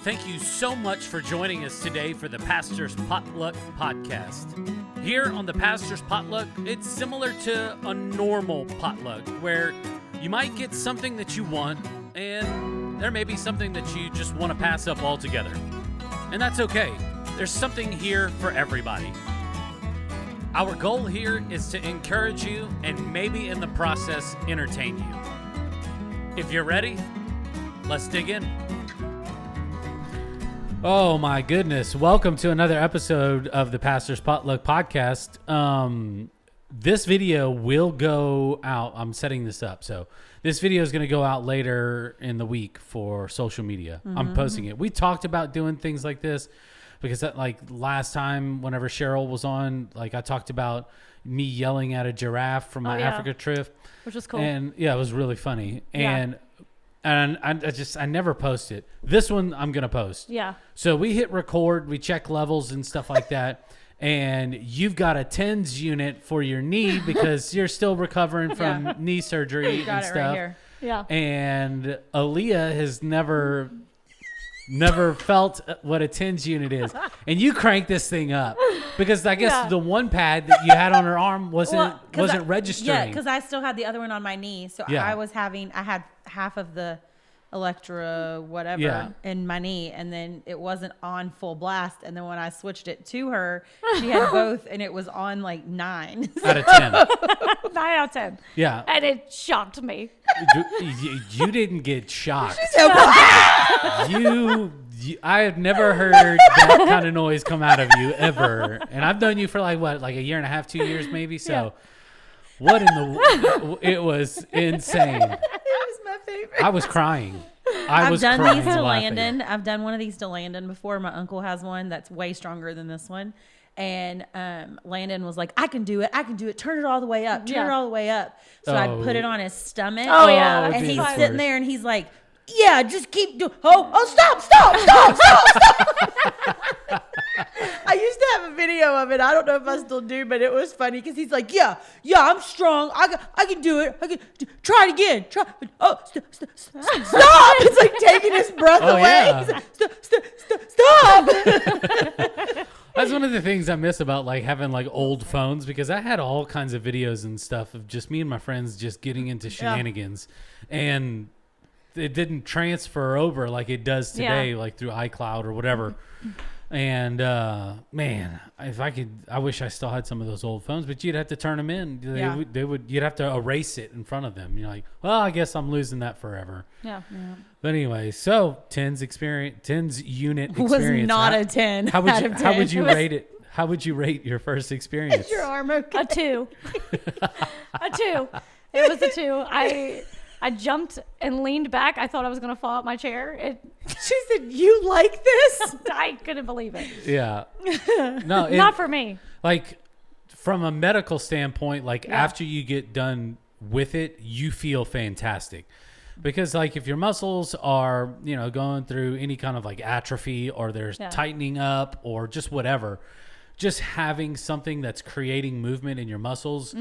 Thank you so much for joining us today for the Pastor's Potluck Podcast. Here on the Pastor's Potluck, it's similar to a normal potluck where you might get something that you want and there may be something that you just want to pass up altogether. And that's okay. There's something here for everybody. Our goal here is to encourage you and maybe in the process entertain you. If you're ready, let's dig in. Oh my goodness. Welcome to another episode of the Pastor's Potluck Podcast. This video will go out. I'm setting this up. So this video is going to go out later in the week for social media. Mm-hmm. I'm posting it. We talked about doing things like this because that, like last time whenever Cheryl was on, like I talked about me yelling at a giraffe from my Africa trip. Which was cool. And yeah, it was really funny. And I never post it. This one I'm going to post. Yeah. So we hit record, we check levels and stuff like that. And you've got a TENS unit for your knee because you're still recovering from knee surgery and stuff. Right here. Yeah. And Aleigha has never felt what a TENS unit is. And you crank this thing up because I guess the one pad that you had on her arm wasn't registering. Yeah, because I still had the other one on my knee. So I had half of the Electra whatever in my knee, and then it wasn't on full blast. And then when I switched it to her, she had both, and it was on like 9 out of 10. 9 out of 10. Yeah, and it shocked me. You didn't get shocked. I have never heard that kind of noise come out of you ever, and I've known you for like a year and a half, 2 years maybe. So, what in the? It was insane. My favorite. I was crying. I've done these to Landon. I've done one of these to Landon before. My uncle has one that's way stronger than this one. And Landon was like, I can do it. Turn it all the way up. Turn it all the way up. So I put it on his stomach. Oh, yeah. And he's sitting there and he's like, yeah, just keep doing. Stop. I used to have a video of it. I don't know if I still do, but it was funny because he's like, yeah, I'm strong. I can do it. Try it again. Stop. It's like taking his breath away. Yeah. He's like, stop. That's one of the things I miss about like having like old phones, because I had all kinds of videos and stuff of just me and my friends just getting into shenanigans, and it didn't transfer over like it does today, like through iCloud or whatever. And man, if I could, I wish I still had some of those old phones, but you'd have to turn them in. You'd have to erase it in front of them. You're like, well, I guess I'm losing that forever. Yeah. But anyway, so TENS unit experience was not a 10. How would you rate it? How would you rate your first experience? Is your arm okay? A 2. A 2. It was a 2. I jumped and leaned back. I thought I was going to fall out my chair. She said, "You like this?" I couldn't believe it. Yeah. No, not for me. Like from a medical standpoint, after you get done with it, you feel fantastic. Because like if your muscles are, going through any kind of like atrophy or there's tightening up or just whatever, just having something that's creating movement in your muscles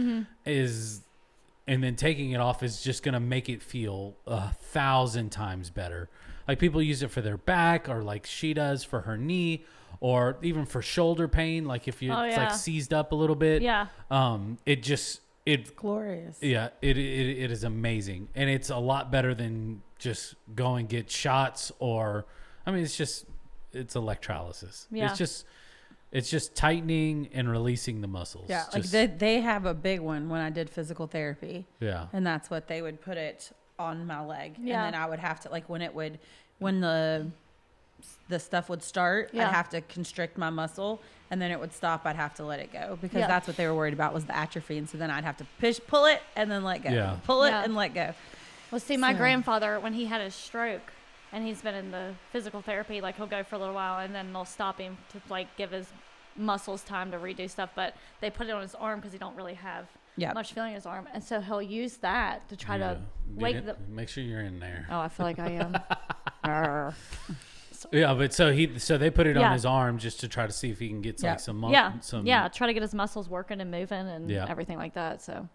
and then taking it off is just going to make it feel 1,000 times better. Like people use it for their back, or like she does for her knee, or even for shoulder pain. Like if it's like seized up a little bit. Yeah. It's glorious. Yeah. It is amazing. And it's a lot better than just go and get shots it's electrolysis. Yeah. It's just tightening and releasing the muscles. Yeah, they have a big one when I did physical therapy. Yeah. And that's what they would put it on my leg. Yeah. And then I would have to, when the stuff would start, I'd have to constrict my muscle, and then it would stop. I'd have to let it go because that's what they were worried about, was the atrophy. And so then I'd have to pull it and then let go. Yeah. Pull it and let go. Well, see, my grandfather, when he had his stroke, and he's been in the physical therapy, like he'll go for a little while and then they'll stop him to like give his muscles time to redo stuff. But they put it on his arm because he don't really have much feeling in his arm. And so he'll use that to try to make sure you're in there. Oh, I feel like I am. Yeah, but so they put it on his arm just to try to see if he can get like some try to get his muscles working and moving and everything like that. So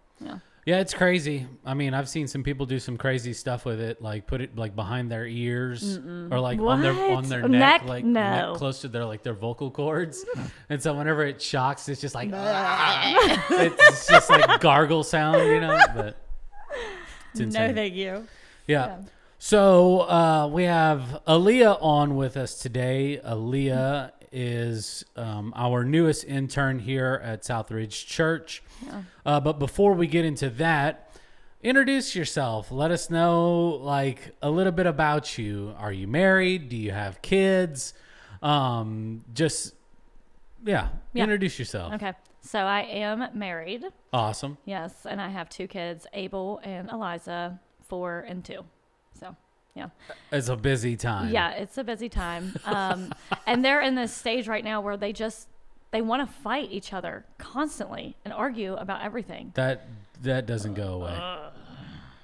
Yeah, it's crazy. I mean, I've seen some people do some crazy stuff with it, like put it like behind their ears or like on their neck, like neck close to their vocal cords. And so whenever it shocks, it's just like it's just like gargle sound, but it's insane. No, thank you. Yeah. So we have Aleigha on with us today. Aleigha is our newest intern here at Southridge Church. Yeah. But before we get into that, introduce yourself. Let us know like a little bit about you. Are you married? Do you have kids? Introduce yourself. Okay. So I am married. Awesome. Yes. And I have 2 kids, Abel and Aleigha, 4 and 2. So, yeah. It's a busy time. Yeah, it's a busy time. And they're in this stage right now where they want to fight each other constantly and argue about everything. That doesn't go away.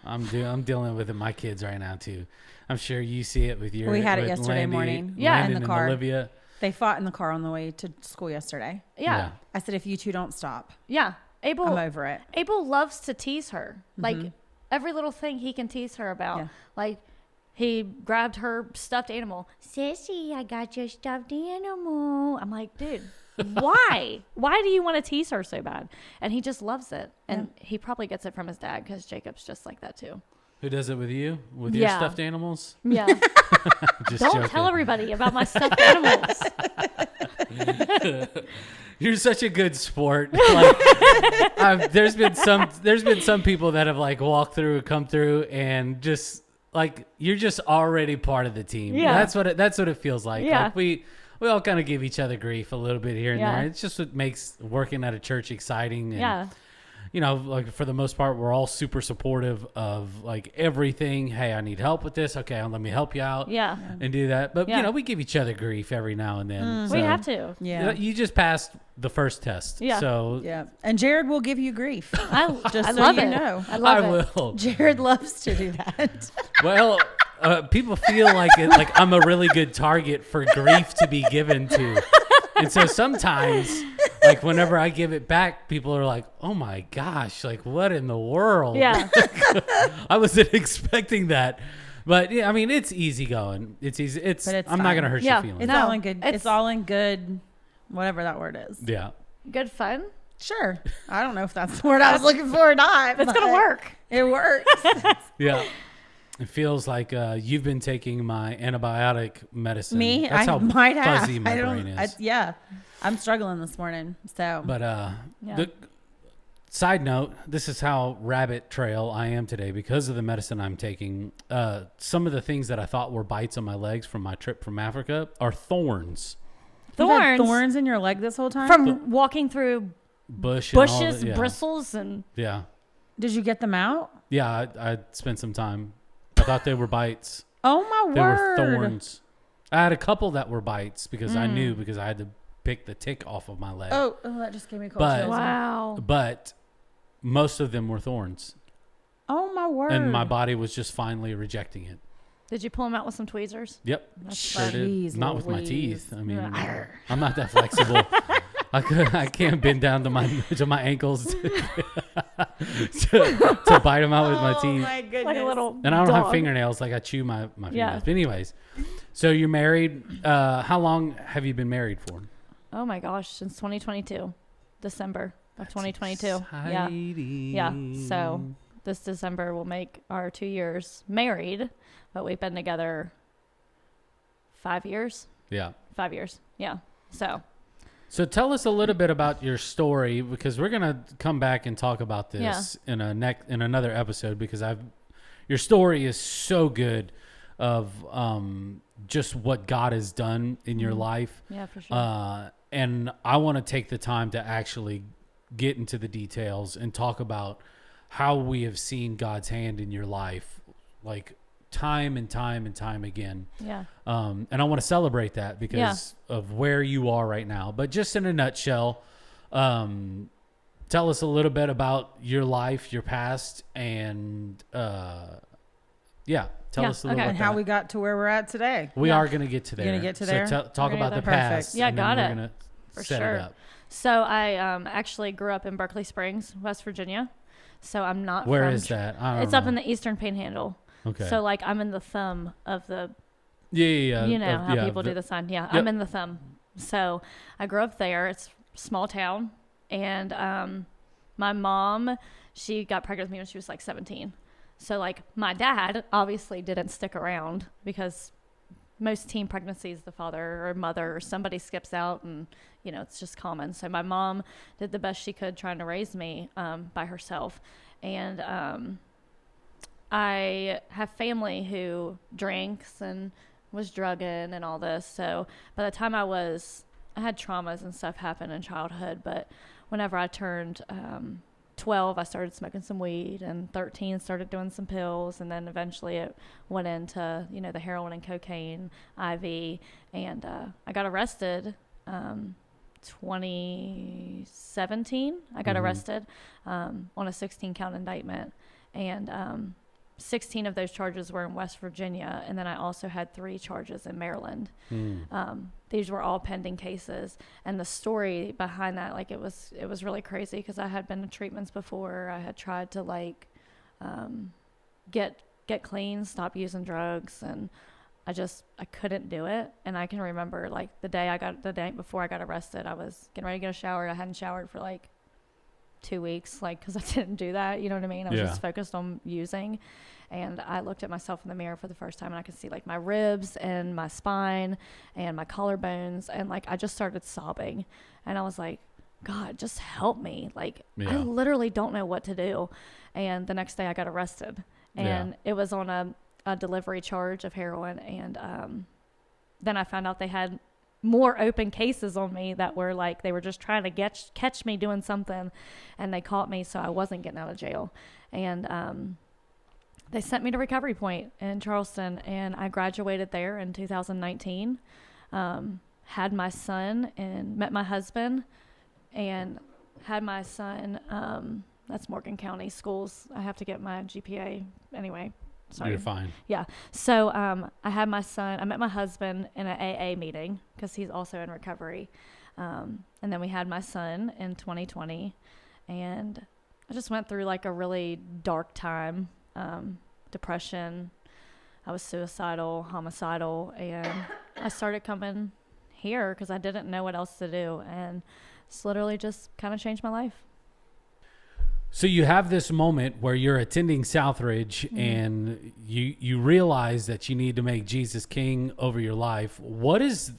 I'm dealing with it. My kids right now too. I'm sure you see it with your. We had it yesterday morning. Yeah, Landon in the car. And Olivia. They fought in the car on the way to school yesterday. Yeah. I said, if you two don't stop. Yeah. I'm over it. Abel loves to tease her. Mm-hmm. Like every little thing he can tease her about. Yeah. Like he grabbed her stuffed animal. Sissy, I got your stuffed animal. I'm like, dude, why? Why do you want to tease her so bad? And he just loves it. And he probably gets it from his dad because Jacob's just like that too. Who does it with you? With your stuffed animals? Yeah. Just Don't joking. tell everybody about my stuffed animals. You're such a good sport. Like, there's been some people that have like come through, and just like you're just already part of the team. Yeah. That's what it feels like. Yeah. Like we all kind of give each other grief a little bit here and there. It's just what makes working at a church exciting. And, like for the most part, we're all super supportive of like everything. Hey, I need help with this. Okay, let me help you out. Yeah. And do that. But we give each other grief every now and then. So, we have to. Yeah. You just passed the first test. Yeah. So And Jared will give you grief. I love it. I love it. Will. Jared loves to do that. Well, people feel like I'm a really good target for grief to be given to. And so sometimes, like whenever I give it back, people are like, "Oh my gosh, like what in the world?" Yeah. I wasn't expecting that. But yeah, I mean, it's easy going. It's easy. I'm not going to hurt your feelings. It's all in good. It's all in good, whatever that word is. Yeah. Good fun? Sure. I don't know if that's the word I was looking for or not. It's going to work. It works. Yeah. It feels like you've been taking my antibiotic medicine. Me? That's how might fuzzy have. my brain is. I'm struggling this morning. So. But the side note, this is how rabbit trail I am today because of the medicine I'm taking. Some of the things that I thought were bites on my legs from my trip from Africa are thorns. You've had thorns in your leg this whole time? From walking through bushes, bristles, and... Yeah. Did you get them out? Yeah, I spent some time. I thought they were bites. Oh, my word. They were thorns. I had a couple that were bites because I knew because I had to pick the tick off of my leg. Oh, that just gave me cold chills. Wow. But most of them were thorns. Oh, my word. And my body was just finally rejecting it. Did you pull them out with some tweezers? Yep. Sure did. Not with my teeth. I mean, Arr. I'm not that flexible. I can't bend down to my ankles to bite them out with my teeth. Oh my goodness! Like a little and I don't dog. have fingernails. Like I chew my fingernails. Yeah. But anyways, so you're married. How long have you been married for? Oh my gosh, since 2022, December of 2022. Exciting. Yeah. So this December will make our 2 years married, but we've been together 5 years. Yeah. 5 years. Yeah. So tell us a little bit about your story, because we're gonna come back and talk about this in another episode, because your story is so good of just what God has done in your life. Yeah, for sure. And I want to take the time to actually get into the details and talk about how we have seen God's hand in your life, like time and time and time again. Yeah. And I want to celebrate that because of where you are right now. But just in a nutshell, tell us a little bit about your life, your past, and tell us a little bit and how we got to where we're at today. We are going to get to there. You're going to get to there? So talk about the past. Yeah, and got then it. We're going to set sure. it up. So I actually grew up in Berkeley Springs, West Virginia. So I'm not Where is that? It's up in the Eastern Panhandle. Okay. So like I'm in the thumb of the, yeah. You know how people do the sign. Yeah. Yep. I'm in the thumb. So I grew up there. It's a small town. And my mom, she got pregnant with me when she was like 17. So like my dad obviously didn't stick around because most teen pregnancies, the father or mother or somebody skips out, and you know, it's just common. So my mom did the best she could trying to raise me by herself. And I have family who drinks and was drugging and all this. So by the time I had traumas and stuff happen in childhood, but whenever I turned 12, I started smoking some weed, and 13 started doing some pills, and then eventually it went into, you know, the heroin and cocaine, IV, and I got arrested 2017. I got arrested on a 16-count indictment, and 16 of those charges were in West Virginia, and then I also had 3 charges in Maryland. These were all pending cases, and the story behind that, like, it was really crazy because I had been to treatments before. I had tried to like get clean, stop using drugs, and I couldn't do it. And I can remember like the night before I got arrested, I was getting ready to get a shower. I hadn't showered for like 2 weeks, like, because I didn't do that, you know what I mean? I was just focused on using, and I looked at myself in the mirror for the first time, and I could see like my ribs and my spine and my collarbones, and like I just started sobbing, and I was like, God, just help me, like I literally don't know what to do. And the next day I got arrested, and it was on a delivery charge of heroin, and then I found out they had more open cases on me that were like, they were just trying to catch me doing something, and they caught me, so I wasn't getting out of jail. And they sent me to Recovery Point in Charleston, and I graduated there in 2019, had my son and met my husband, and had my son, that's Morgan County Schools. I have to get my GPA anyway. Sorry. You're fine. Yeah. So I had my son. I met my husband in an AA meeting because he's also in recovery. And then we had my son in 2020. And I just went through like a really dark time, depression. I was suicidal, homicidal. And I started coming here because I didn't know what else to do. And it's literally just kind of changed my life. So you have this moment where you're attending Southridge, and you realize that you need to make Jesus king over your life. What does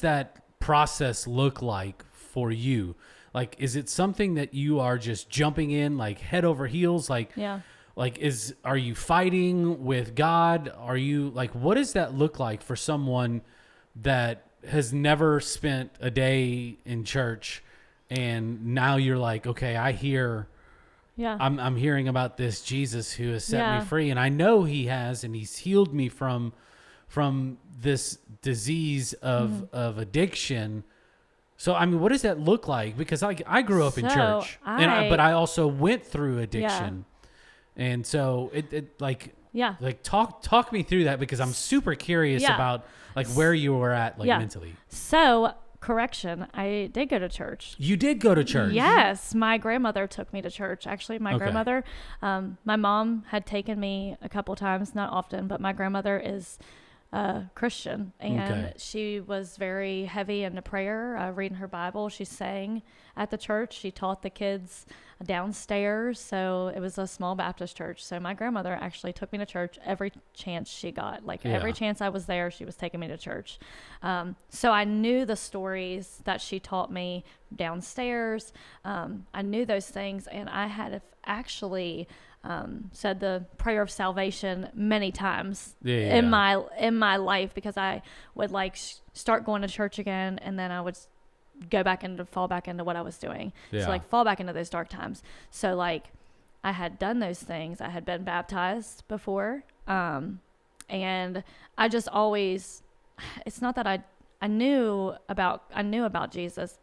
that process look like for you? Like, is it something that you are just jumping in like head over heels? Like, are you fighting with God? Are you like, what does that look like for someone that has never spent a day in church, and now you're like, okay, I hear. Yeah. I'm hearing about this Jesus who has set me free, and I know he has, and he's healed me from this disease of addiction. So, I mean, what does that look like? Because I grew up in church, but I also went through addiction. And so talk me through that, because I'm super curious about like where you were at mentally. So, correction, I did go to church. You did go to church? Yes. My grandmother took me to church. Actually, my grandmother, my mom had taken me a couple times, not often, but my grandmother is Christian, and she was very heavy into prayer, reading her Bible. She sang at the church. She taught the kids downstairs. So it was a small Baptist church. So my grandmother actually took me to church every chance she got. Like every chance I was there, she was taking me to church. So I knew the stories that she taught me downstairs. I knew those things, and I had actually said the prayer of salvation many times in my life, because I would like start going to church again, and then I would fall back into what I was doing. So like fall back into those dark times. So like I had done those things. I had been baptized before. And I just always, it's not that I knew about Jesus.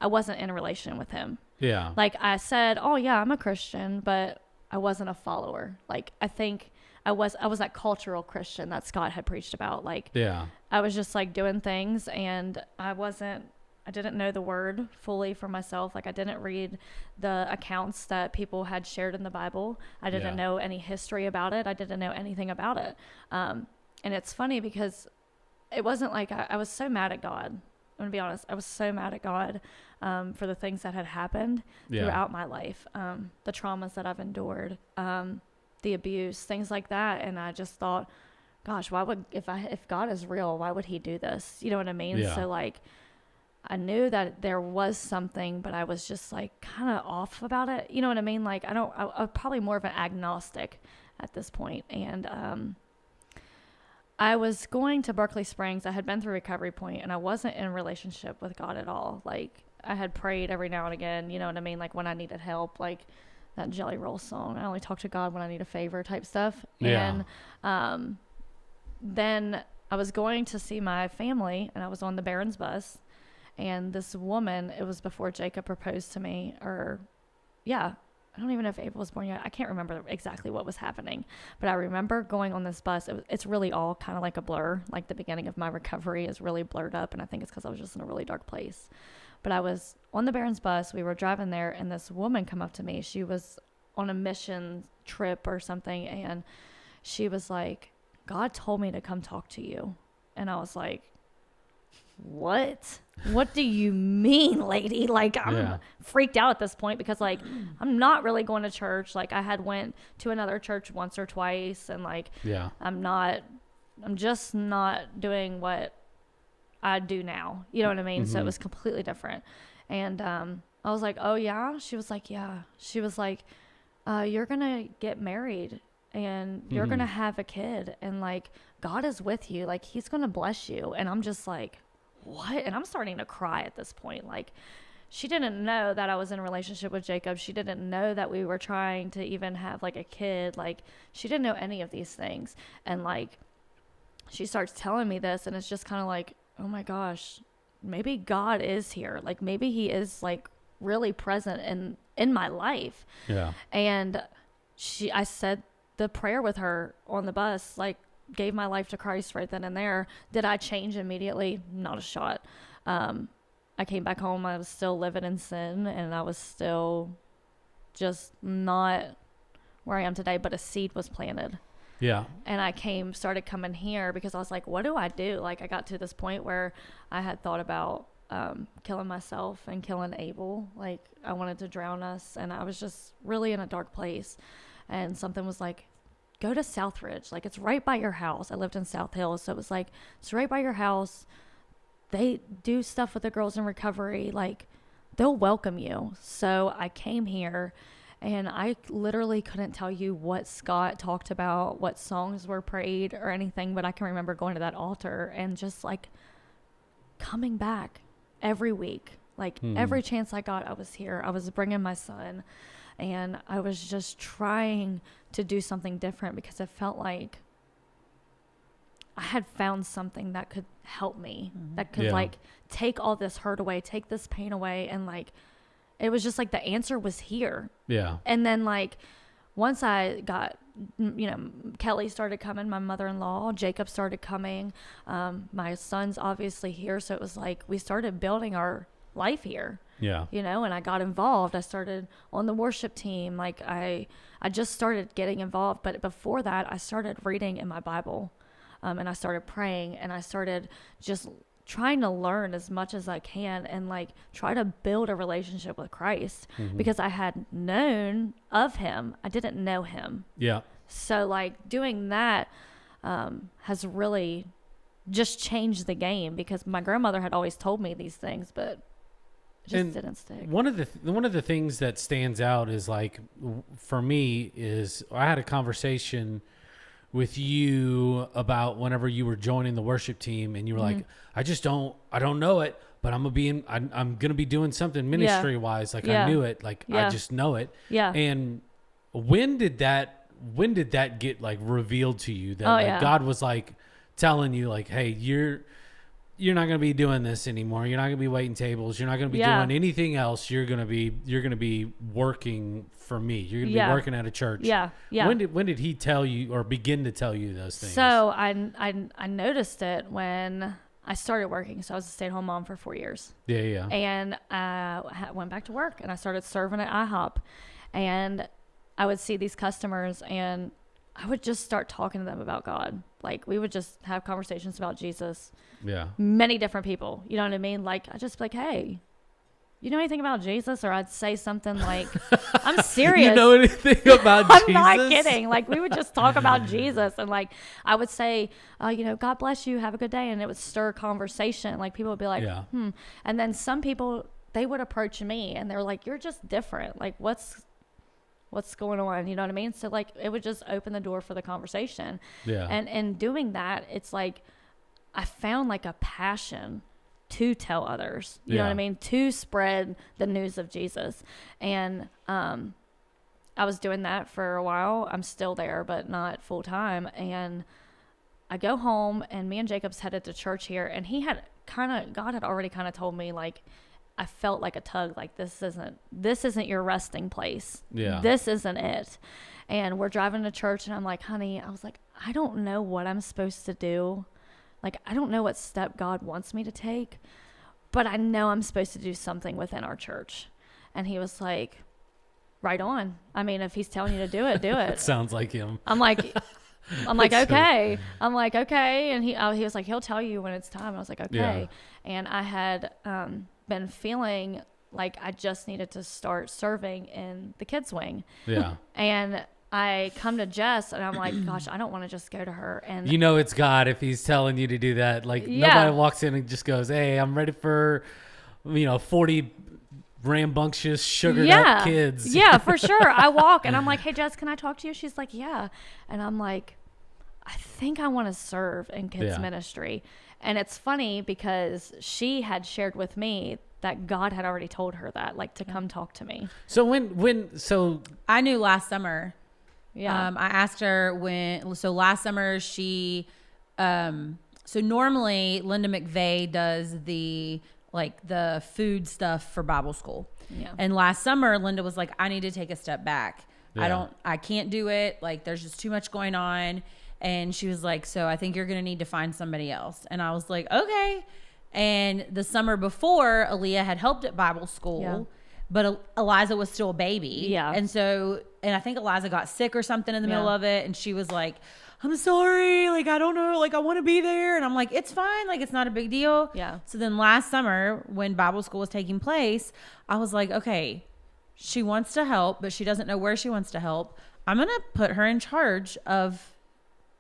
I wasn't in a relation with him. Yeah. Like I said, oh yeah, I'm a Christian, but I wasn't a follower. Like I think I was that cultural Christian that Scott had preached about. Like I was just like doing things, and I wasn't I didn't know the word fully for myself. Like I didn't read the accounts that people had shared in the Bible. I didn't know any history about it. I didn't know anything about it. And it's funny because it wasn't like I was so mad at God. I'm going to be honest. I was so mad at God for the things that had happened throughout my life, the traumas that I've endured, the abuse, things like that. And I just thought, gosh, why would, if God is real, why would he do this? You know what I mean? Yeah. So like, I knew that there was something, but I was just like kind of off about it. You know what I mean? Like I'm probably more of an agnostic at this point. And, I was going to Berkeley Springs. I had been through Recovery Point, and I wasn't in a relationship with God at all. Like I had prayed every now and again, you know what I mean? Like when I needed help, like that Jelly Roll song. I only talk to God when I need a favor type stuff. Yeah. And, then I was going to see my family, and I was on the Barron's bus, and this woman, it was before Jacob proposed to me, or I don't even know if Abel was born yet. I can't remember exactly what was happening, but I remember going on this bus. It's really all kind of like a blur. Like the beginning of my recovery is really blurred up, and I think it's because I was just in a really dark place. But I was on the Barron's bus. We were driving there, and this woman come up to me. She was on a mission trip or something, and she was like, God told me to come talk to you. And I was like, what do you mean, lady? Like I'm freaked out at this point because like I'm not really going to church. Like I had went to another church once or twice, and like I'm just not doing what I do now. You know what I mean? So it was completely different. And I was like, oh yeah. She was like, yeah. She was like, you're gonna get married and you're gonna have a kid, and like God is with you, like he's gonna bless you. And I'm just like, what? And I'm starting to cry at this point. Like she didn't know that I was in a relationship with Jacob. She didn't know that we were trying to even have like a kid. Like she didn't know any of these things. And like she starts telling me this, and it's just kind of like, oh my gosh, maybe God is here. Like maybe he is like really present in my life. Yeah. And I said the prayer with her on the bus, like gave my life to Christ right then and there. Did I change immediately? Not a shot. I came back home. I was still living in sin, and I was still just not where I am today, but a seed was planted. Yeah. And I started coming here because I was like, what do I do? Like I got to this point where I had thought about killing myself and killing Abel. Like I wanted to drown us, and I was just really in a dark place. And something was like, go to Southridge. Like it's right by your house. I lived in South Hills, so it was like, it's right by your house. They do stuff with the girls in recovery. Like they'll welcome you. So I came here, and I literally couldn't tell you what Scott talked about, what songs were prayed or anything, but I can remember going to that altar and just like coming back every week. Like every chance I got, I was here. I was bringing my son, and I was just trying to do something different because it felt like I had found something that could help me, that could like take all this hurt away, take this pain away. And like, it was just like the answer was here. Yeah. And then like, once I got, Kelly started coming, my mother-in-law, Jacob started coming. My son's obviously here. So it was like, we started building our life here. Yeah. And I got involved. I started on the worship team. Like I just started getting involved. But before that, I started reading in my Bible. And I started praying, and I started just trying to learn as much as I can and like try to build a relationship with Christ because I had known of him. I didn't know him. Yeah. So like doing that has really just changed the game because my grandmother had always told me these things, but it just didn't stick. One of the things that stands out is like, for me, is I had a conversation with you about whenever you were joining the worship team, and you were like, I don't know it, but I'm gonna be doing something ministry wise. Like I knew it, like I just know it. Yeah. And when did that get like revealed to you that God was like telling you like, hey, you're not going to be doing this anymore. You're not going to be waiting tables. You're not going to be doing anything else. You're going to be working for me. You're going to be working at a church. Yeah. Yeah. When did he tell you or begin to tell you those things? So I noticed it when I started working. So I was a stay-at-home mom for 4 years. Yeah. And I went back to work and I started serving at IHOP. And I would see these customers and I would just start talking to them about God. Like, we would just have conversations about Jesus. Yeah. Many different people. You know what I mean? Like, I just be like, hey, you know anything about Jesus? Or I'd say something like, I'm serious. You know anything about Jesus? I'm not kidding. Like, we would just talk about Jesus. And like, I would say, God bless you. Have a good day. And it would stir conversation. Like, people would be like, And then some people, they would approach me and they're like, you're just different. Like, what's going on? You know what I mean? So like, it would just open the door for the conversation. Yeah. And in doing that, it's like, I found like a passion to tell others, you know what I mean? To spread the news of Jesus. And, I was doing that for a while. I'm still there, but not full time. And I go home and me and Jacob's headed to church here. And God had already kind of told me, like, I felt like a tug, like this isn't your resting place. Yeah. This isn't it. And we're driving to church and I'm like, honey, I was like, I don't know what I'm supposed to do. Like, I don't know what step God wants me to take, but I know I'm supposed to do something within our church. And he was like, right on. I mean, if he's telling you to do it, do it. It sounds like him. I'm like, okay. I'm like, okay. And he was like, he'll tell you when it's time. I was like, okay. Yeah. And I had, been feeling like I just needed to start serving in the kids wing. Yeah. And I come to Jess and I'm like, gosh, I don't want to just go to her. And you know, it's God if he's telling you to do that. Like nobody walks in and just goes, hey, I'm ready for, 40 rambunctious sugared up kids. Yeah, for sure. I walk and I'm like, hey Jess, can I talk to you? She's like, yeah. And I'm like, I think I want to serve in kids ministry. And it's funny because she had shared with me that God had already told her that, like, to come talk to me. So so I knew last summer. Yeah. I asked her last summer she, so normally Linda McVeigh does the food stuff for Bible school. Yeah. And last summer Linda was like, I need to take a step back. Yeah. I can't do it. Like, there's just too much going on. And she was like, so I think you're going to need to find somebody else. And I was like, okay. And the summer before, Aleigha had helped at Bible school, but Eliza was still a baby. Yeah. And I think Eliza got sick or something in the middle of it. And she was like, I'm sorry. Like, I don't know. Like, I want to be there. And I'm like, it's fine. Like, it's not a big deal. Yeah. So then last summer when Bible school was taking place, I was like, okay, she wants to help, but she doesn't know where she wants to help. I'm going to put her in charge of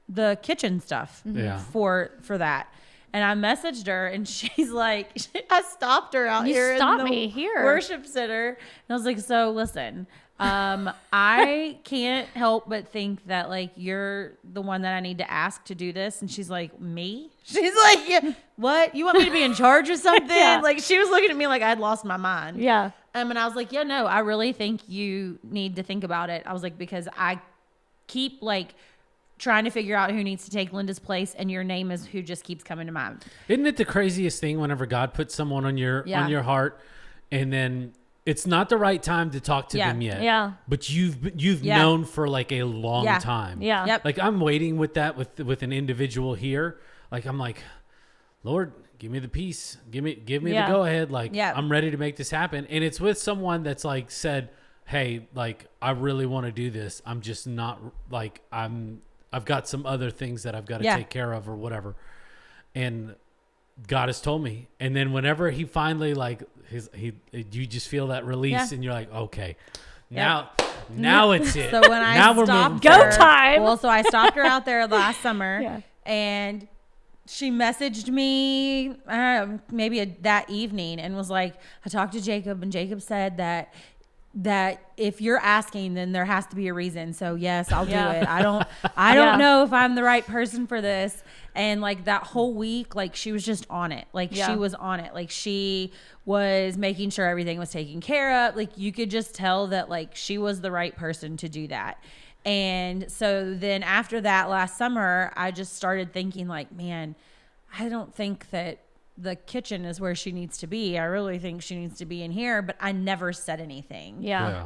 the kitchen stuff for that. And I messaged her and she's like, I stopped her out here in the worship center. And I was like, so listen, I can't help but think that like you're the one that I need to ask to do this. And she's like, me? She's like, yeah, what? You want me to be in charge of something? Like, she was looking at me like I had lost my mind. Yeah. And I was like, yeah, no, I really think you need to think about it. I was like, because I keep like trying to figure out who needs to take Linda's place, and your name is who just keeps coming to mind. Isn't it the craziest thing whenever God puts someone on your heart, and then it's not the right time to talk to them yet. Yeah. But you've known for like a long time. Yeah. Yep. Like I'm waiting with that with an individual here. Like I'm like, Lord, give me the peace. Give me the go ahead. Like I'm ready to make this happen. And it's with someone that's like said, hey, like I really want to do this. I'm just not like I've got some other things that I've got to take care of or whatever. And God has told me. And then whenever he finally like you just feel that release and you're like, okay, now it's it. So when I stopped her, go time. Well, so I stopped her out there last summer and she messaged me maybe that evening and was like, I talked to Jacob and Jacob said that if you're asking, then there has to be a reason. So yes, I'll do it. I don't know if I'm the right person for this. And like that whole week, like she was just on it. Like she was on it. Like she was making sure everything was taken care of. Like you could just tell that like she was the right person to do that. And so then after that last summer, I just started thinking like, man, I don't think that the kitchen is where she needs to be. I really think she needs to be in here, but I never said anything. Yeah.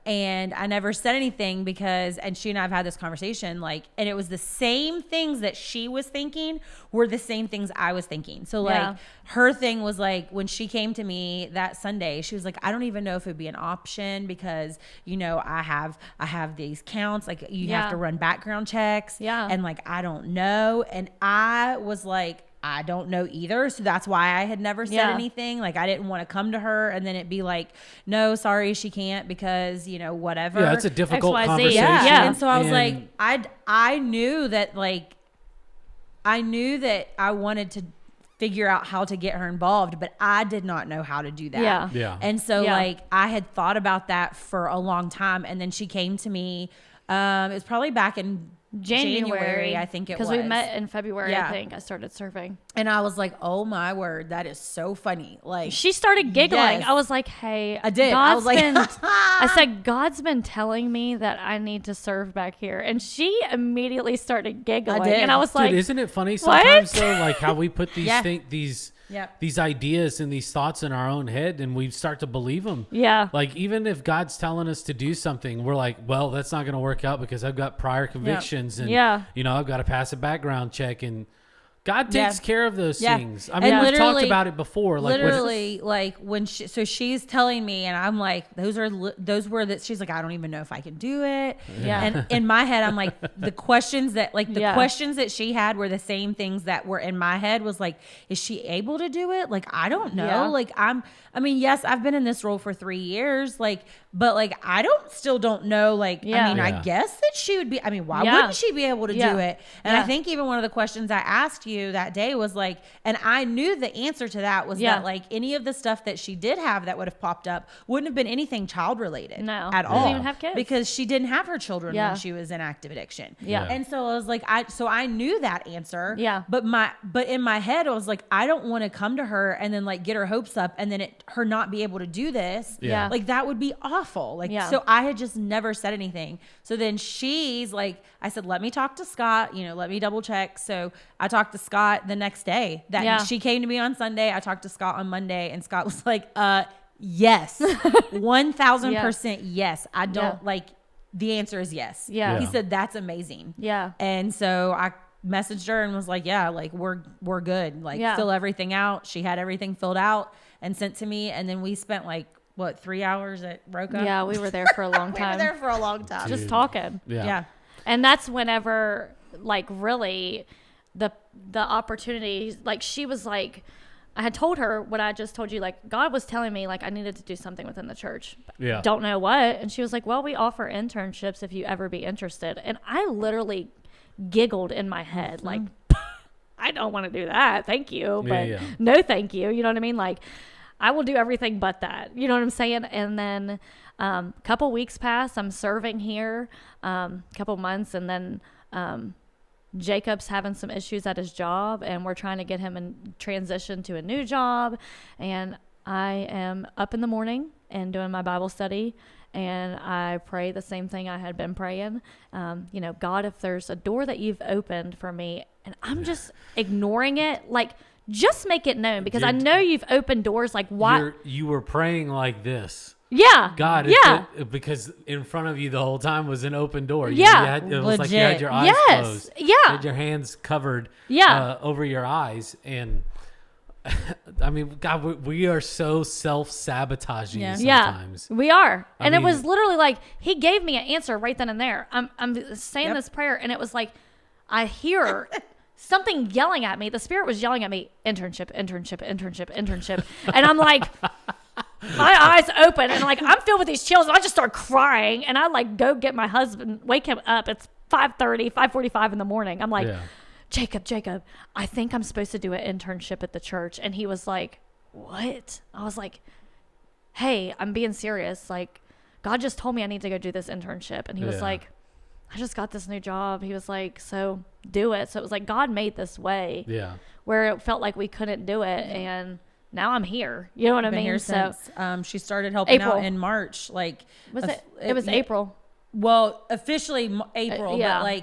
And I never said anything because, and she and I have had this conversation, like, and it was the same things that she was thinking were the same things I was thinking. So like her thing was like, when she came to me that Sunday, she was like, I don't even know if it'd be an option because, you know, I have these counts, like you have to run background checks. Yeah. And like, I don't know. And I was like, I don't know either. So that's why I had never said anything. Like I didn't want to come to her and then it'd be like, no, sorry, she can't because, you know, whatever. Yeah, it's a difficult XYZ. conversation. Yeah. And so I was like, I knew that I wanted to figure out how to get her involved, but I did not know how to do that. Yeah. And so like I had thought about that for a long time. And then she came to me, it was probably back in January, I think it was. Because we met in February, I think. I started serving. And I was like, oh my word, that is so funny. Like she started giggling. Yes. I was like, hey. I did. I was like, I said, God's been telling me that I need to serve back here. And she immediately started giggling. I did. And I was like, dude, isn't it funny sometimes what? though, like how we put these these ideas and these thoughts in our own head and we start to believe them. Yeah. Like even if God's telling us to do something, we're like, well, that's not going to work out because I've got prior convictions and, you know, I've got to pass a background check and God takes care of those things. I mean, we've talked about it before. Like literally, like when she's telling me, and I'm like, those were that. She's like, I don't even know if I can do it. Yeah. And in my head, I'm like, the questions that questions that she had were the same things that were in my head. Was like, is she able to do it? Like, I don't know. Yeah. Like, I mean, yes, I've been in this role for 3 years. Like, but like, I still don't know. Like, I mean, I guess that she would be. I mean, why wouldn't she be able to do it? And I think even one of the questions I asked you that day was like, and I knew the answer to that was that like any of the stuff that she did have that would have popped up wouldn't have been anything child related at all. Didn't even have kids because she didn't have her children when she was in active addiction. And so I was like, I knew that answer. But in my head, I was like, I don't want to come to her and then like get her hopes up and then her not be able to do this. Like that would be awful. Like, so I had just never said anything. So then she's like, I said, let me talk to Scott, you know, let me double check. So I talked to Scott the next day she came to me on Sunday. I talked to Scott on Monday and Scott was like, yes, 1000% yes. I don't like, the answer is yes. He said, that's amazing. And so I messaged her and was like, yeah, like we're good. Like fill everything out. She had everything filled out and sent to me. And then we spent like, 3 hours at Roca? Yeah, we were there for a long time. We were there for a long time. Just talking. Yeah. And that's whenever, like, really the opportunity, like, she was like, I had told her what I just told you, like, God was telling me, like, I needed to do something within the church. Don't know what. And she was like, well, we offer internships if you ever be interested. And I literally giggled in my head, like, I don't want to do that. Thank you. But no, thank you. You know what I mean? Like, I will do everything but that. You know what I'm saying? And then a couple weeks pass. I'm serving here, couple months. And then Jacob's having some issues at his job. And we're trying to get him in transition to a new job. And I am up in the morning and doing my Bible study. And I pray the same thing I had been praying. You know, God, if there's a door that you've opened for me and I'm just ignoring it, like, just make it known because I know you've opened doors. Like, why? You were praying like this. Yeah. God, because in front of you the whole time was an open door. It was like you had your eyes closed. You had your hands covered over your eyes. And I mean, God, we are so self-sabotaging sometimes. We are. And it was literally like, he gave me an answer right then and there. I'm saying this prayer and it was like, I hear something yelling at me. The Spirit was yelling at me, internship. And I'm like, my eyes open and like, I'm filled with these chills. And I just start crying and I like go get my husband, wake him up. It's 5:45 in the morning. I'm like, Jacob, I think I'm supposed to do an internship at the church. And he was like, what? I was like, hey, I'm being serious. Like, God just told me I need to go do this internship. And he was like, I just got this new job. He was like, so do it. So it was like, God made this way where it felt like we couldn't do it. And now I'm here. You know what I mean? Here since she started helping out in March. Like, it was April. Well, officially April, yeah.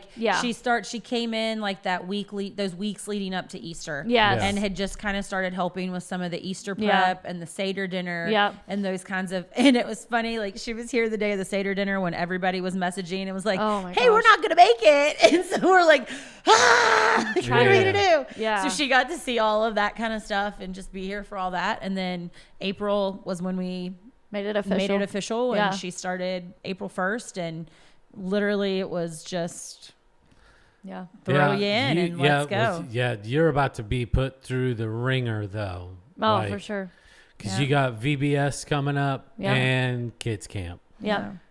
but she came in like those weeks leading up to Easter. Yes. And had just kind of started helping with some of the Easter prep and the Seder dinner and those kinds of, and it was funny. Like she was here the day of the Seder dinner when everybody was messaging. It was like, hey, we're not going to make it. And so we're like, what are we going to do? Yeah. So she got to see all of that kind of stuff and just be here for all that. And then April was when we made it official and she started April 1st, and literally it was just throw you in and let's go. You're about to be put through the ringer though. For sure. Because you got VBS coming up and kids camp.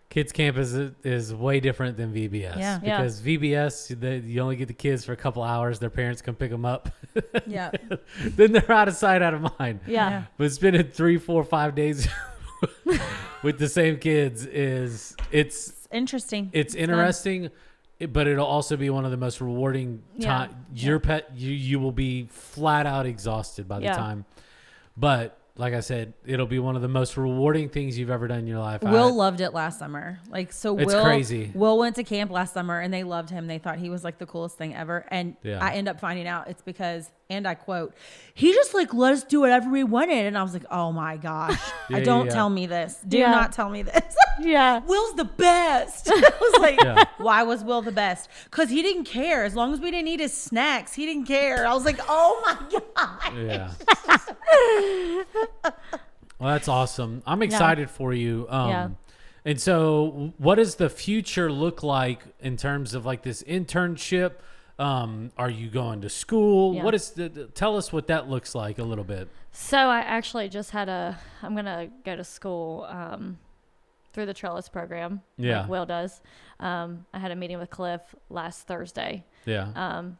Kids camp is way different than VBS because VBS, you only get the kids for a couple hours. Their parents come pick them up. Then they're out of sight, out of mind. But spending 3, 4, 5 days with the same kids it's interesting. It's interesting, but it'll also be one of the most rewarding time. Your pet, you will be flat out exhausted by the time, but like I said, it'll be one of the most rewarding things you've ever done in your life. Will loved it last summer. It's crazy. Will went to camp last summer and they loved him. They thought he was like the coolest thing ever. And I end up finding out it's because, and I quote, he just like let us do whatever we wanted. And I was like, oh my gosh, don't tell me this. Do not tell me this. Will's the best. I was like, why was Will the best? Because he didn't care. As long as we didn't eat his snacks, he didn't care. I was like, oh my God. Yeah. Well, that's awesome. I'm excited for you. And so what does the future look like in terms of like this internship? Are you going to school? What is tell us what that looks like a little bit. So I actually just I'm going to go to school, through the Trellis program. Like Will does. I had a meeting with Cliff last Thursday.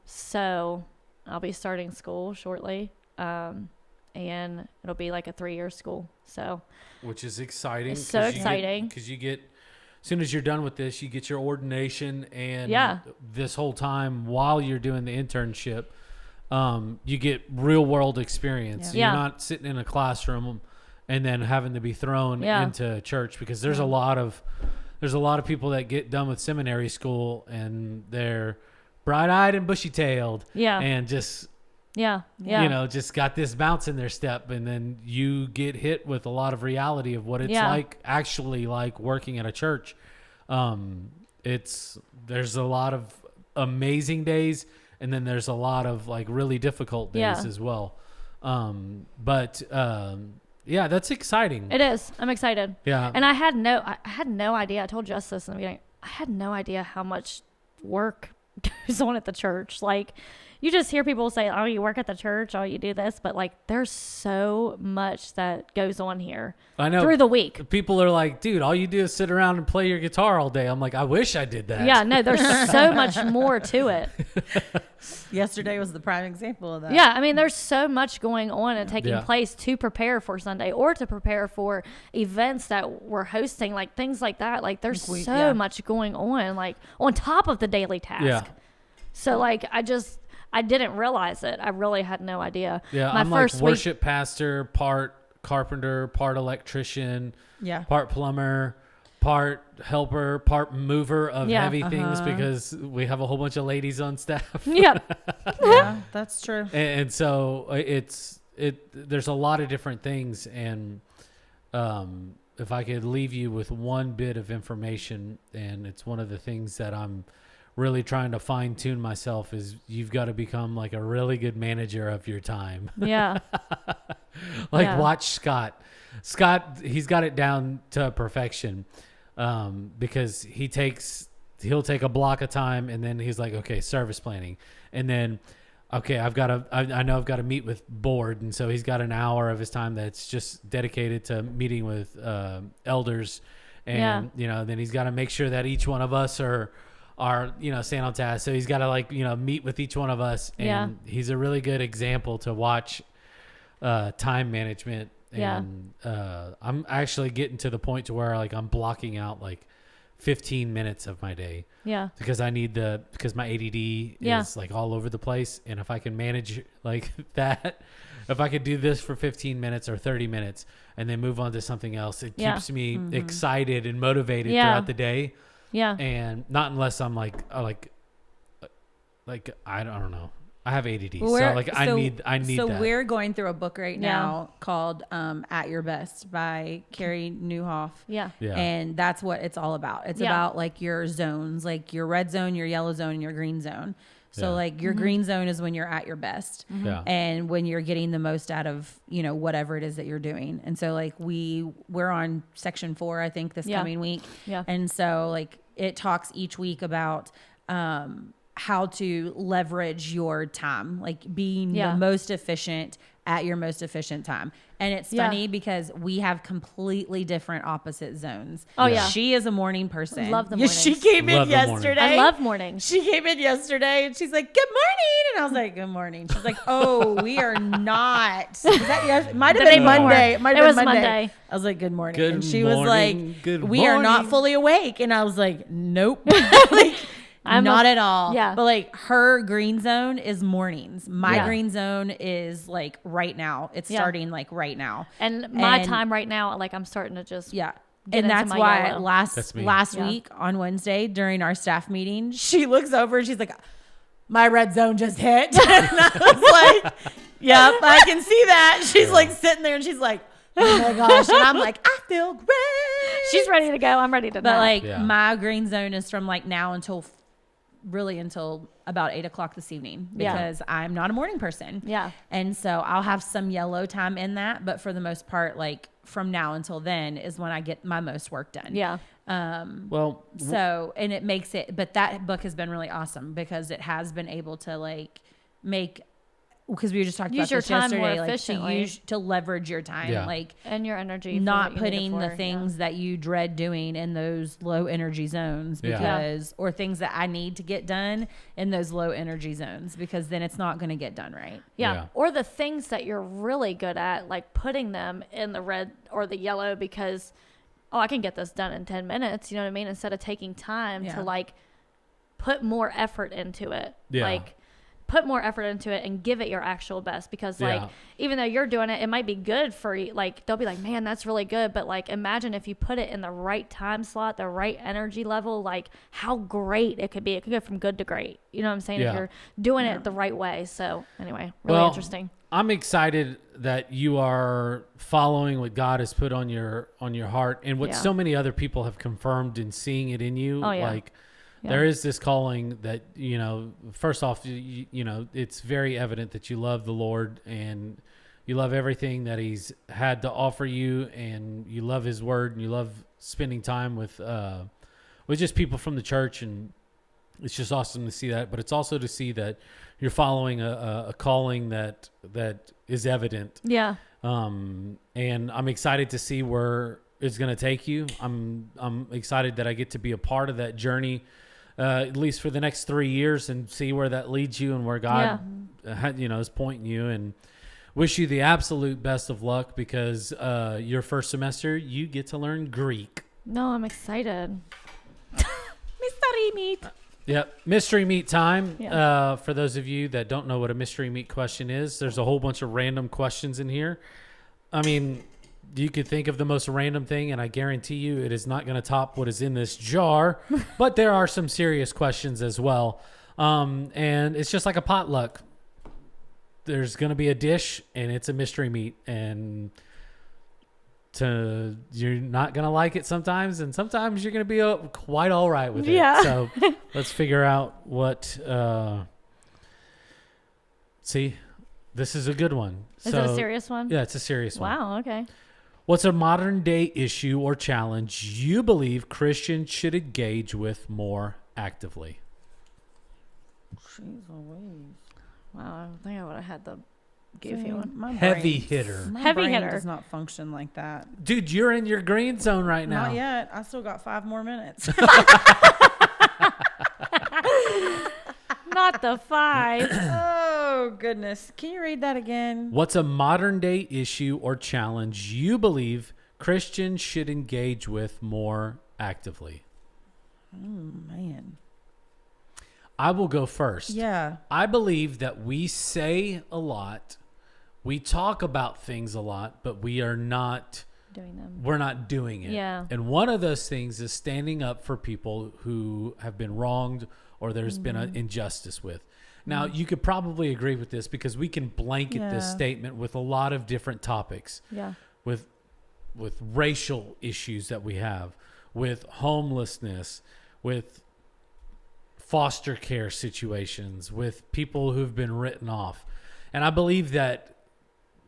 So I'll be starting school shortly. And it'll be like a 3-year school. So, which is exciting. It's so exciting because you get, as soon as you're done with this, you get your ordination, and this whole time while you're doing the internship, you get real world experience. So you're not sitting in a classroom and then having to be thrown into church, because there's a lot of people that get done with seminary school and they're bright-eyed and bushy-tailed and just just got this bounce in their step, and then you get hit with a lot of reality of what it's like actually like working at a church. There's a lot of amazing days, and then there's a lot of like really difficult days as well. That's exciting. It is. I'm excited. Yeah. And I had no idea. I told Justice in the beginning, I had no idea how much work goes on at the church. Like, you just hear people say, oh, you work at the church, oh, you do this. But, like, there's so much that goes on here. I know. Through the week. People are like, dude, all you do is sit around and play your guitar all day. I'm like, I wish I did that. Yeah, no, there's so much more to it. Yesterday was the prime example of that. Yeah, I mean, there's so much going on and taking place to prepare for Sunday or to prepare for events that we're hosting, like things like that. Like, there's so much going on, like, on top of the daily task. Yeah. So, like, I didn't realize it. I really had no idea. Yeah, I'm like worship pastor, part carpenter, part electrician, part plumber, part helper, part mover of heavy things, because we have a whole bunch of ladies on staff. Yeah, that's true. And so there's a lot of different things. And if I could leave you with one bit of information, and it's one of the things that I'm really trying to fine tune myself, is you've got to become like a really good manager of your time. Yeah. Watch Scott. Scott, he's got it down to perfection, because he'll take a block of time, and then he's like, okay, service planning. And then, okay, I know I've got to meet with board. And so he's got an hour of his time that's just dedicated to meeting with elders. And, then he's got to make sure that each one of us are staying on task. So he's got to meet with each one of us. And he's a really good example to watch time management. And I'm actually getting to the point to where I'm blocking out 15 minutes of my day. Yeah. Because because my ADD is all over the place. And if I can manage that, if I could do this for 15 minutes or 30 minutes and then move on to something else, it keeps me excited and motivated throughout the day. Yeah. And not unless I'm like I don't know. I have ADD, I need So that. we're going through a book right now called "At Your Best" by Carrie Newhoff. Yeah. And that's what it's all about. It's about like your zones, like your red zone, your yellow zone, and your green zone. So like your green zone is when you're at your best, and when you're getting the most out of whatever it is that you're doing. And so like we're on section 4, I think, this coming week. Yeah. And so like it talks each week about how to leverage your time, like being the most efficient at your most efficient time. And it's funny because we have completely different opposite zones. Oh yeah. She is a morning person. I love the mornings. She came in yesterday. I love mornings. She came in yesterday and she's like, "Good morning." And I was like, "Good morning." She's like, "Oh, we are not." Was that yes? Might have been Monday. It was Monday. I was like, "Good morning." Good and she morning. was like, Good "We are not morning." fully awake." And I was like, "Nope." Like, not at all. Yeah. But like her green zone is mornings. My Yeah. green zone is like right now. It's starting like right now. And my time right now, like I'm starting to just get and into that's my why yellow. last week on Wednesday during our staff meeting, she looks over and she's like, "My red zone just hit." And I was like, "Yep, I can see that." She's like sitting there and she's like, "Oh my gosh." And I'm like, "I feel great." She's ready to go. I'm ready to. But like my green zone is from like now until about 8:00 this evening because I'm not a morning person. Yeah. And so I'll have some yellow time in that. But for the most part, like from now until then is when I get my most work done. Yeah. So, and it makes it, but that book has been really awesome because it has been able to like make, because we were just talking about this yesterday, like to leverage your time, like and your energy, not putting the things that you dread doing in those low energy zones because, or things that I need to get done in those low energy zones because then it's not going to get done right. Yeah. Or the things that you're really good at, like putting them in the red or the yellow because, I can get this done in 10 minutes. You know what I mean? Instead of taking time to like put more effort into it. Yeah. Like, put more effort into it and give it your actual best because like even though you're doing it, it might be good for you. Like they'll be like, "Man, that's really good." But like imagine if you put it in the right time slot, the right energy level, like how great it could be. It could go from good to great. You know what I'm saying? If you're doing it the right way. So anyway, really interesting. I'm excited that you are following what God has put on your heart and what so many other people have confirmed and seeing it in you. Like there is this calling that, first off, it's very evident that you love the Lord and you love everything that he's had to offer you and you love his word and you love spending time with just people from the church. And it's just awesome to see that. But it's also to see that you're following a calling that is evident. Yeah. And I'm excited to see where it's going to take you. I'm excited that I get to be a part of that journey. At least for the next 3 years and see where that leads you and where God, is pointing you, and wish you the absolute best of luck because your first semester, you get to learn Greek. No, I'm excited. Mystery meat. Yep. Mystery meat time. Yeah. For those of you that don't know what a mystery meat question is, there's a whole bunch of random questions in here. I mean, you could think of the most random thing, and I guarantee you it is not going to top what is in this jar. But there are some serious questions as well. And it's just like a potluck. There's going to be a dish, and it's a mystery meat. And you're not going to like it sometimes, and sometimes you're going to be quite all right with it. So let's figure out what... see, this is a good one. Is it a serious one? Yeah, it's a serious one. Wow, okay. What's a modern day issue or challenge you believe Christians should engage with more actively? Jeez Louise. Wow, I think I would have had the goofy one. Heavy hitter. My brain does not function like that. Dude, you're in your green zone right now. Not yet. I still got 5 more minutes. Not the 5. Oh, goodness. Can you read that again? What's a modern day issue or challenge you believe Christians should engage with more actively? Oh, man. I will go first. Yeah. I believe that we say a lot, we talk about things a lot, but we are not doing them. We're not doing it. Yeah. And one of those things is standing up for people who have been wronged or there's been an injustice with. Now, you could probably agree with this because we can blanket this statement with a lot of different topics. Yeah. With racial issues that we have, with homelessness, with foster care situations, with people who've been written off. And I believe that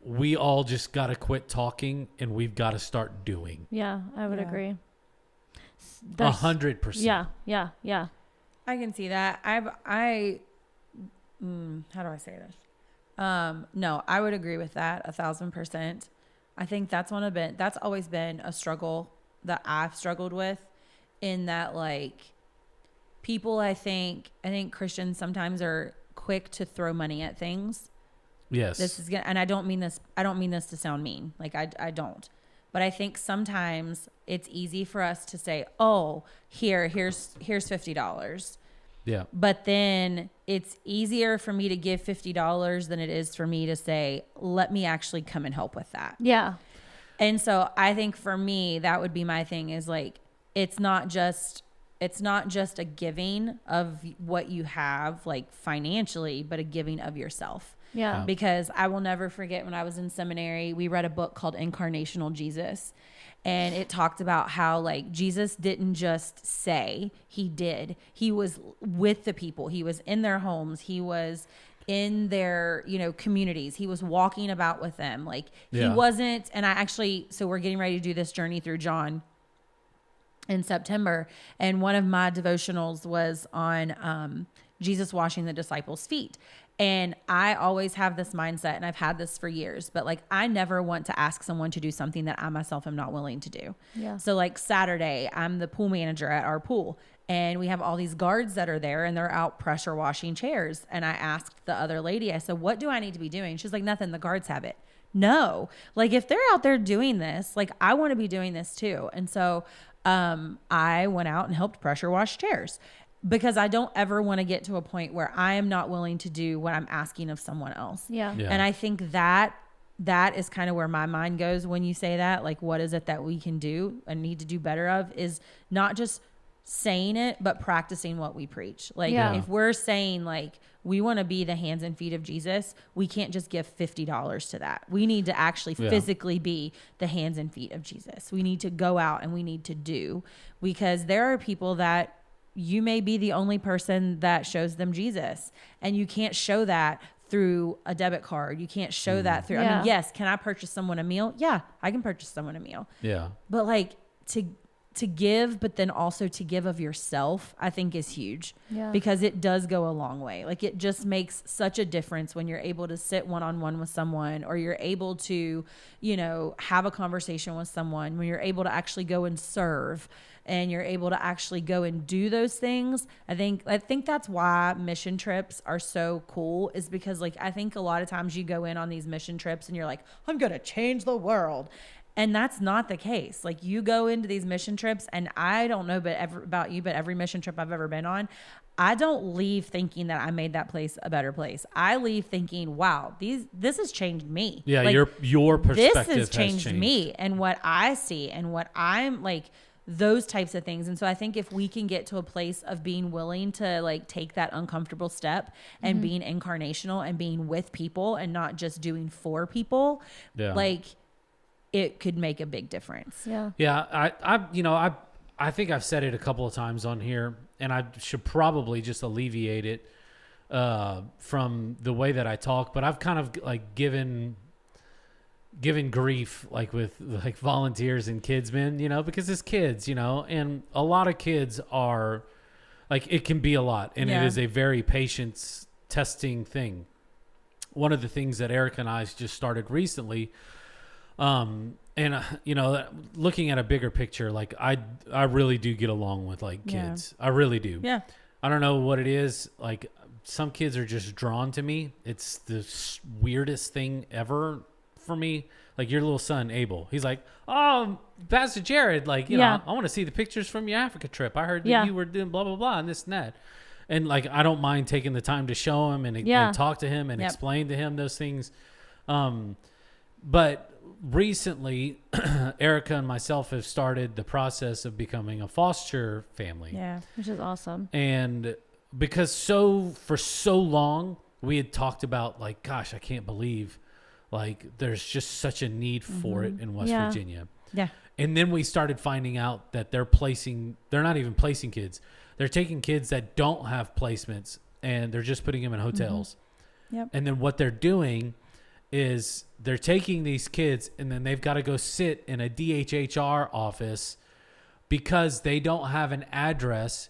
we all just got to quit talking and we've got to start doing. Yeah, I would agree. 100%. Yeah. I can see that. How do I say this? No, I would agree with that 1,000%. I think that's always been a struggle that I've struggled with, in that, like, people, I think Christians sometimes are quick to throw money at things. Yes. And I don't mean this to sound mean. Like, I don't. But I think sometimes it's easy for us to say, "Oh, here's $50." Yeah. But then it's easier for me to give $50 than it is for me to say, "Let me actually come and help with that." Yeah. And so I think for me, that would be my thing, is like, it's not just a giving of what you have, like, financially, but a giving of yourself. Yeah. Because I will never forget, when I was in seminary, we read a book called Incarnational Jesus. And it talked about how, like, Jesus didn't just say, he did. He was with the people. He was in their homes. He was in their, communities. He was walking about with them. Like, he wasn't, so we're getting ready to do this journey through John in September. And one of my devotionals was on Jesus washing the disciples' feet. And I always have this mindset, and I've had this for years, but, like, I never want to ask someone to do something that I myself am not willing to do. Yeah. So, like, Saturday, I'm the pool manager at our pool, and we have all these guards that are there, and they're out pressure washing chairs. And I asked the other lady, I said, "What do I need to be doing?" She's like, "Nothing. The guards have it." No, like, if they're out there doing this, like, I want to be doing this too. And so I went out and helped pressure wash chairs, because I don't ever want to get to a point where I am not willing to do what I'm asking of someone else. Yeah. And I think that is kind of where my mind goes when you say that. Like, what is it that we can do and need to do better of, is not just saying it, but practicing what we preach. Like, if we're saying, like, we want to be the hands and feet of Jesus, we can't just give $50 to that. We need to actually physically be the hands and feet of Jesus. We need to go out and we need to do, because there are people that you may be the only person that shows them Jesus, and you can't show that through a debit card. You can't show that through, I mean, yes, can I purchase someone a meal? Yeah, I can purchase someone a meal. Yeah. But, like, to give, but then also to give of yourself, I think is huge, because it does go a long way. Like, it just makes such a difference when you're able to sit one-on-one with someone, or you're able to, have a conversation with someone, when you're able to actually go and serve, and you're able to actually go and do those things. I think that's why mission trips are so cool, is because, like, I think a lot of times you go in on these mission trips and you're like, I'm going to change the world. And that's not the case. Like, you go into these mission trips, and I don't know about you, but every mission trip I've ever been on, I don't leave thinking that I made that place a better place. I leave thinking, wow, this has changed me. Yeah, like, your perspective has changed me, and what I see, and what I'm like, those types of things. And so I think if we can get to a place of being willing to, like, take that uncomfortable step and being incarnational and being with people and not just doing for people, like, it could make a big difference. Yeah. Yeah. I think I've said it a couple of times on here, and I should probably just alleviate it from the way that I talk, but I've kind of, like, given grief, like, with, like, volunteers and kidsmen, because it's kids, and a lot of kids are, like, it can be a lot, and it is a very patience testing thing. One of the things that Eric and I just started recently, looking at a bigger picture, like, I really do get along with, like, kids. I really do. Yeah. I don't know what it is. Like, some kids are just drawn to me. It's the weirdest thing ever for me. Like, your little son, Abel, he's like, "Oh, Pastor Jared, like, I want to see the pictures from your Africa trip. I heard that you were doing blah, blah, blah, and this and that." And, like, I don't mind taking the time to show him and talk to him and explain to him those things. But recently, Erica and myself have started the process of becoming a foster family. Yeah, which is awesome. And because for so long we had talked about like, gosh, I can't believe like there's just such a need for it in West Virginia. Yeah. And then we started finding out that they're not even placing kids. They're taking kids that don't have placements and they're just putting them in hotels. Yep. And then what they're doing is they're taking these kids and then they've got to go sit in a DHHR office because they don't have an address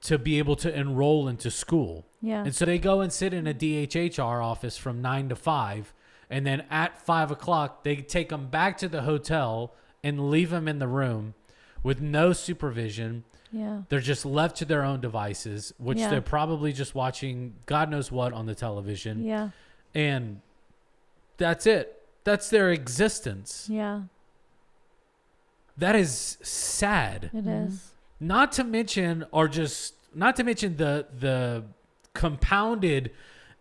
to be able to enroll into school. Yeah. And so they go and sit in a DHHR office from 9 to 5. And then at 5 o'clock, they take them back to the hotel and leave them in the room with no supervision. Yeah. They're just left to their own devices, which they're probably just watching God knows what on the television. Yeah. And that's it. That's their existence. Yeah. That is sad. It is. Not to mention the compounded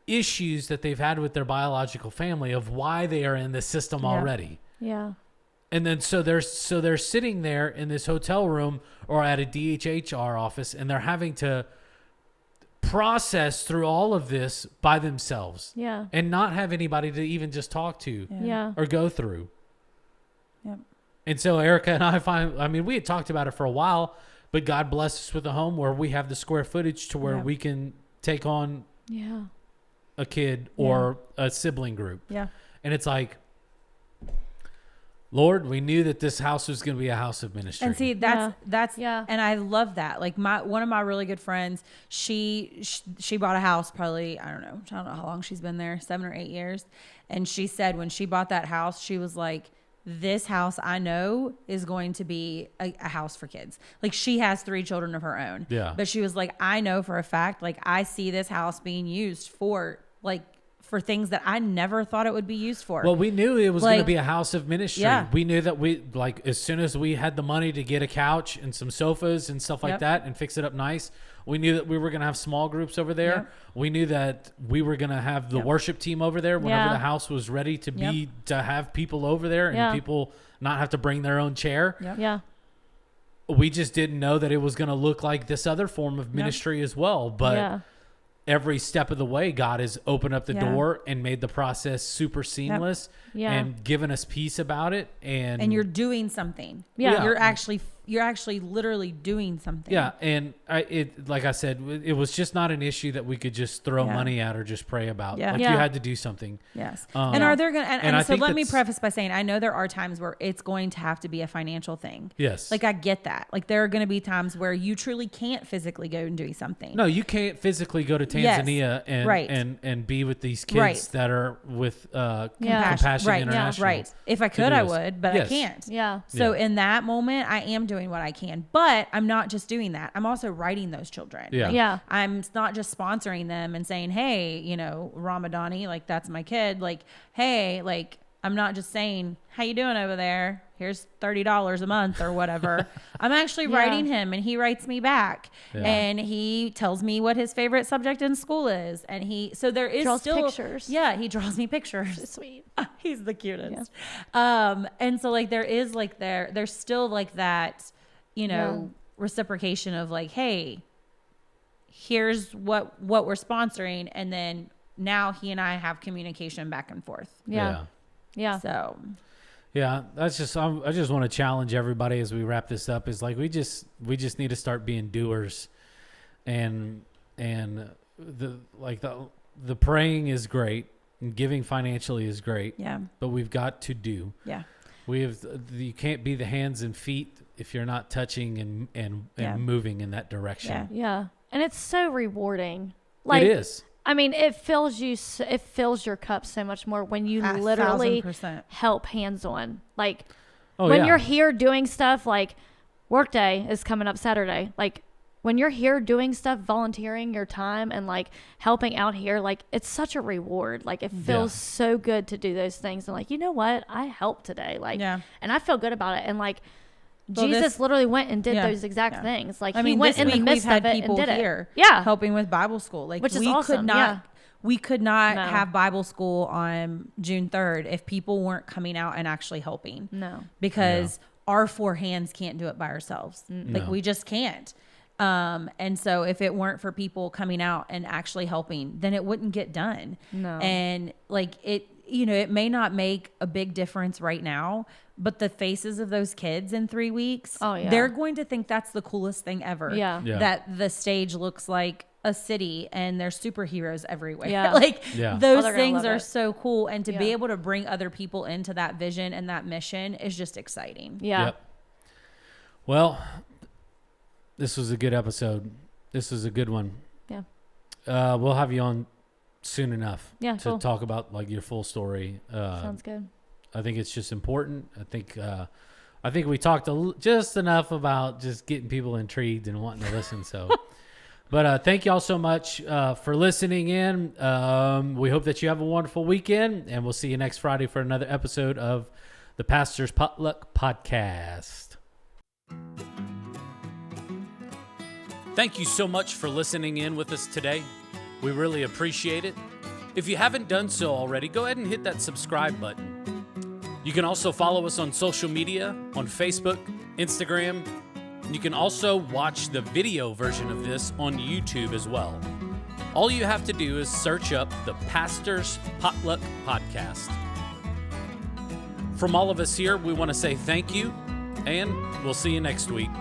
issues that they've had with their biological family of why they are in the system already. Yeah. And then so they're sitting there in this hotel room or at a DHHR office and they're having to process through all of this by themselves. Yeah. And not have anybody to even just talk to or go through. Yep. And so Erica and I we had talked about it for a while, but God blessed us with a home where we have the square footage to where we can take on a kid or a sibling group. Yeah. And it's like, Lord, we knew that this house was going to be a house of ministry. And see, that's and I love that. Like one of my really good friends, she bought a house probably, I don't know how long she's been there, 7 or 8 years. And she said when she bought that house, she was like, this house I know is going to be a house for kids. Like she has 3 children of her own. Yeah. But she was like, I know for a fact, like I see this house being used for things that I never thought it would be used for. Well, we knew it was going to be a house of ministry. Yeah. We knew that as soon as we had the money to get a couch and some sofas and stuff like that and fix it up nice, we knew that we were going to have small groups over there. Yep. We knew that we were going to have the worship team over there whenever the house was ready to to have people over there and people not have to bring their own chair. Yep. Yeah. We just didn't know that it was going to look like this other form of ministry as well. But every step of the way, God has opened up the door and made the process super seamless and given us peace about it. And you're doing something. Yeah. You're actually literally doing something. Yeah. And like I said, it was just not an issue that we could just throw money at or just pray about. Yeah. Like you had to do something. Yes. And are there going to, and so let me preface by saying, I know there are times where it's going to have to be a financial thing. Yes. Like I get that. Like there are going to be times where you truly can't physically go and do something. No, you can't physically go to Tanzania and be with these kids that are with Compassion International. Right. If I could, I would, but I can't. Yeah. So in that moment, I am doing what I can, but I'm not just doing that. I'm also writing those children. Yeah. Like, I'm not just sponsoring them and saying, hey, Ramadani, like that's my kid. Like, hey, like I'm not just saying, how you doing over there? Here's $30 a month or whatever. I'm actually writing him and he writes me back and he tells me what his favorite subject in school is. And so there is draws still pictures. Yeah. He draws me pictures. So sweet. He's the cutest. Yeah. And so like, there's still like that, reciprocation of like, hey, here's what we're sponsoring. And then now he and I have communication back and forth. Yeah. So yeah, that's just, I just want to challenge everybody as we wrap this up is like, we just need to start being doers and the praying is great and giving financially is great. Yeah. But we've got to do. Yeah. You can't be the hands and feet if you're not touching and moving in that direction. Yeah. And it's so rewarding. Like, it is. I mean, it fills your cup so much more when you literally 1,000%. help hands-on. Like when you're here doing stuff, like workday is coming up Saturday. Like when you're here doing stuff, volunteering your time and like helping out here, like it's such a reward. Like it feels so good to do those things. And like, you know what? I helped today. Like, and I feel good about it. And like, Jesus literally went and did those exact things. Like he went in the midst of it and did it. Helping with Bible school. Like which is awesome. we could not have Bible school on June 3rd if people weren't coming out and actually helping. No. Because our 4 hands can't do it by ourselves. Like we just can't. And so if it weren't for people coming out and actually helping, then it wouldn't get done. No. And like it, you know, it may not make a big difference right now, but the faces of those kids in 3 weeks, they're going to think that's the coolest thing ever. Yeah. That the stage looks like a city and there's superheroes everywhere. Yeah. Like those things are it. so cool. And to be able to bring other people into that vision and that mission is just exciting. Yeah. Yep. Well, this was a good episode. This was a good one. Yeah. We'll have you on soon enough to cool. talk about like your full story. Sounds good. I think it's just important. I think we talked just enough about just getting people intrigued and wanting to listen. So, but thank y'all so much for listening in. We hope that you have a wonderful weekend, and we'll see you next Friday for another episode of the Pastor's Potluck Podcast. Thank you so much for listening in with us today. We really appreciate it. If you haven't done so already, go ahead and hit that subscribe button. You can also follow us on social media, on Facebook, Instagram. You can also watch the video version of this on YouTube as well. All you have to do is search up the Pastor's Potluck Podcast. From all of us here, we want to say thank you, and we'll see you next week.